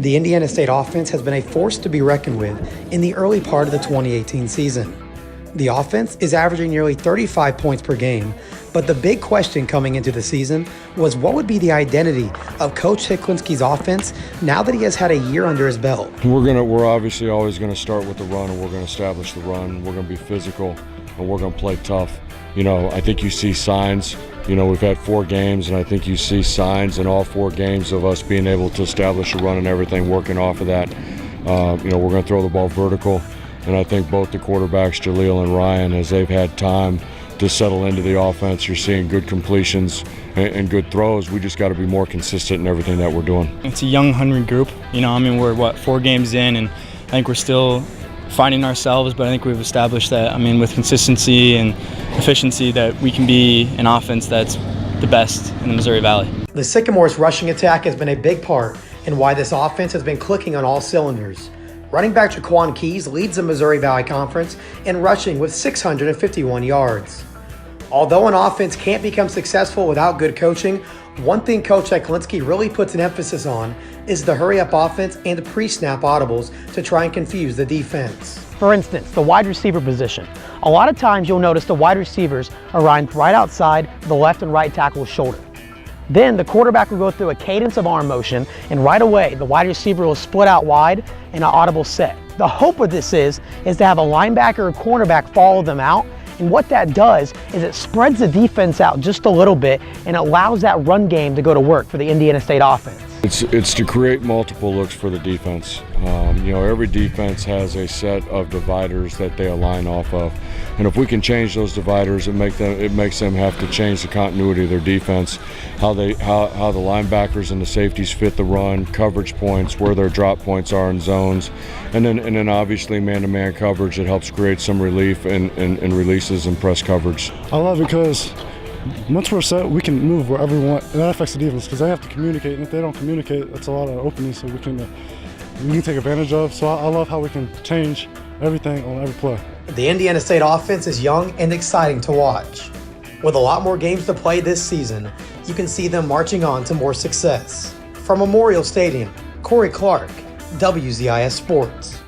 The Indiana State offense has been a force to be reckoned with in the early part of the 2018 season. The offense is averaging nearly 35 points per game, but the big question coming into the season was what would be the identity of Coach Hiklinski's offense now that he has had a year under his belt. We're obviously always going to start with the run, and we're going to establish the run. We're going to be physical, and we're going to play tough. I think you see signs. We've had 4 games, and I think you see signs in all 4 games of us being able to establish a run and everything, working off of that. We're going to throw the ball vertical, and I think both the quarterbacks, Jaleel and Ryan, as they've had time to settle into the offense, you're seeing good completions and good throws. We just got to be more consistent in everything that we're doing. It's a young, hungry group. We're 4 games in, and I think we're still finding ourselves, but I think we've established that, with consistency and efficiency, that we can be an offense that's the best in the Missouri Valley. The Sycamores' rushing attack has been a big part in why this offense has been clicking on all cylinders. Running back Jaquan Keys leads the Missouri Valley Conference in rushing with 651 yards. Although an offense can't become successful without good coaching, one thing Coach Hiklinski really puts an emphasis on is the hurry-up offense and the pre-snap audibles to try and confuse the defense. For instance, the wide receiver position. A lot of times you'll notice the wide receivers are running right outside the left and right tackle's shoulder. Then the quarterback will go through a cadence of arm motion, and right away the wide receiver will split out wide in an audible set. The hope of this is to have a linebacker or cornerback follow them out, and what that does is it spreads the defense out just a little bit and allows that run game to go to work for the Indiana State offense. It's to create multiple looks for the defense. Every defense has a set of dividers that they align off of, and if we can change those dividers, it makes them have to change the continuity of their defense, how the linebackers and the safeties fit the run, coverage points, where their drop points are in zones, and then obviously man-to-man coverage that helps create some relief and releases and press coverage. I love it because once we're set, we can move wherever we want, and that affects the defense because they have to communicate, and if they don't communicate, that's a lot of openings so we can take advantage of. So I love how we can change everything on every play. The Indiana State offense is young and exciting to watch. With a lot more games to play this season, you can see them marching on to more success. From Memorial Stadium, Corey Clark, WZIS Sports.